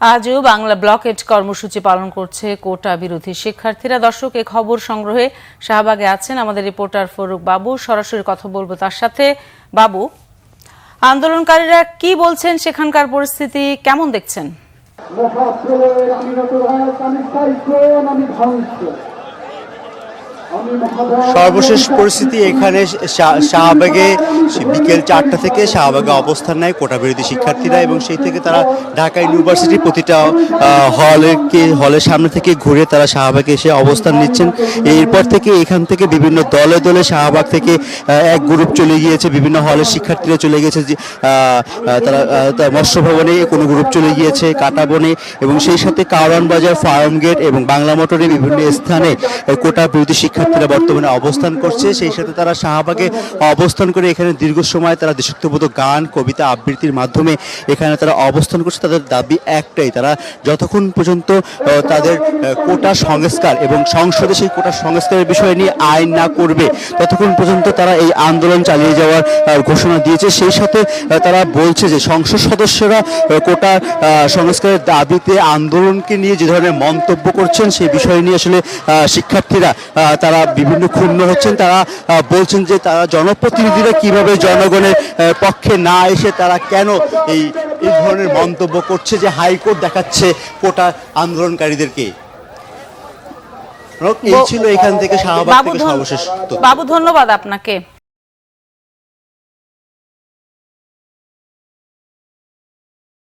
আজও বাংলা ব্লকেট কর্মসূচি পালন করছে কোটা বিরোধী শিক্ষার্থীরা। দর্শক, এই খবর সংগ্রহে শাহবাগে আছেন আমাদের রিপোর্টার ফারুক বাবু। সরাসরি কথা বলবো তার সাথে। বাবু, আন্দোলনকারীরা কি বলছেন, সেখানকার পরিস্থিতি কেমন দেখছেন? সর্বশেষ পরিস্থিতি এখানে শাহবাগে বিকেল 4টা থেকে শাহবাগে অবস্থান নেয় কোটা বিরোধী শিক্ষার্থীরা, এবং সেই থেকে তারা ঢাকা ইউনিভার্সিটির প্রতিটা হলের সামনে থেকে ঘুরে তারা শাহবাগে এসে অবস্থান নিচ্ছেন। এরপর থেকে এখান থেকে বিভিন্ন দলে দলে শাহবাগ থেকে এক গ্রুপ চলে গিয়েছে, বিভিন্ন হলের শিক্ষার্থীরা চলে গিয়েছে, তারা মৎস্য ভবনে কোনো গ্রুপ চলে গিয়েছে, কাটাবনে, এবং সেই সাথে কারওয়ান বাজার, ফার্ম গেট এবং বাংলা মোটরে বিভিন্ন স্থানে কোটা বিরোধী শিক্ষার্থীরা বর্তমানে অবস্থান করছে। সেই সাথে তারা শাহবাগে অবস্থান করে এখানে দীর্ঘ সময় তারা দেশাত্মবোধক গান, কবিতা আবৃত্তির মাধ্যমে এখানে তারা অবস্থান করছে। তাদের দাবি একটাই, তারা যতক্ষণ পর্যন্ত তাদের কোটা সংস্কার এবং সংসদে সেই কোটা সংস্কারের বিষয় নিয়ে আইন না করবে ততক্ষণ পর্যন্ত তারা এই আন্দোলন চালিয়ে যাওয়ার ঘোষণা দিয়েছে। সেই সাথে তারা বলছে যে সংসদ সদস্যরা কোটা সংস্কারের দাবিতে আন্দোলনকে নিয়ে যে ধরনের মন্তব্য করছেন সেই বিষয় নিয়ে আসলে শিক্ষার্থীরা তারা বিভিন্ন ক্ষুণ্ণ হচ্ছেন। তারা বলছেন যে তারা জনপ্রতিনিধিরা কিভাবে জনগণের পক্ষে না এসে তারা কেন এই ধরনের মন্তব্য করছে, যে হাইকোর্ট দেখাচ্ছে কোটা আন্দোলনকারীদেরকে। এই ছিল এখান থেকে শাহবাগ থেকে সর্বশেষ। বাবু, ধন্যবাদ আপনাকে।